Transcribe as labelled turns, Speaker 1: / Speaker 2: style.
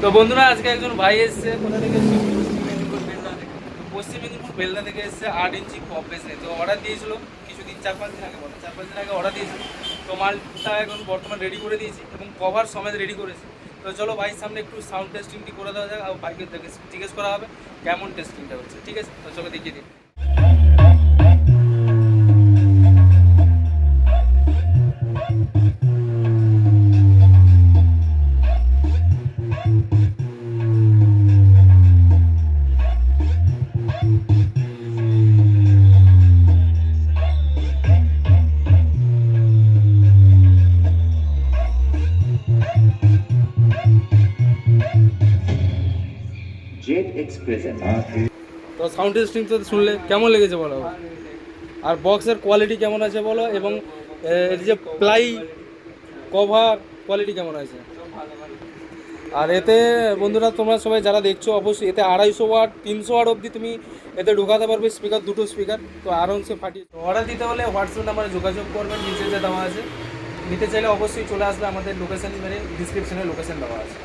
Speaker 1: তো বন্ধুরা আজকে একজন ভাই এসছে কোথা থেকে এসছে? পশ্চিম মেদিনীপুর বেলদা থেকে এসছে 8 ইঞ্চি পপ বেস নিয়ে। তো অর্ডার দিয়েছিল কিছুদিন 4-5 দিন আগে, বলো 4-5 দিন আগে অর্ডার দিয়েছিল। তো মালটা এখন বর্তমান রেডি করে দিয়েছি এবং কভার সমেত রেডি করেছি। তো চলো ভাইয়ের সামনে একটু সাউন্ড টেস্টিংটি করে দেওয়া যাক, আর বাইকে জিজ্ঞেস করা হবে কেমন টেস্টিংটা হচ্ছে। ঠিক আছে, তো চলো দেখিয়ে দিই।
Speaker 2: जेट एक्सप्रेस
Speaker 1: তো সাউন্ড টেস্টিং তো শুনলে কেমন লেগেছে বলো, আর বক্সের কোয়ালিটি কেমন আছে বলো, এবং এর যে প্লাই কভার কোয়ালিটি কেমন আছে। আর এতে বন্ধুরা তোমরা সবাই যারা দেখছো অবশ্যই এতে 250 ওয়াট 300 ওয়াট অবধি তুমি এতে ঢোকাতে পারবে স্পিকার, দুটো স্পিকার। তো আরামসে ফাটিয়ে অর্ডার দিতে হলে হোয়াটসঅ্যাপ নাম্বারে যোগাযোগ করবেন, নিচে যে দেওয়া আছে। নিতে চাইলে অবশ্যই চলে আসবে, আমাদের লোকেশন মেরে ডিসক্রিপশনে লোকেশন দেওয়া আছে।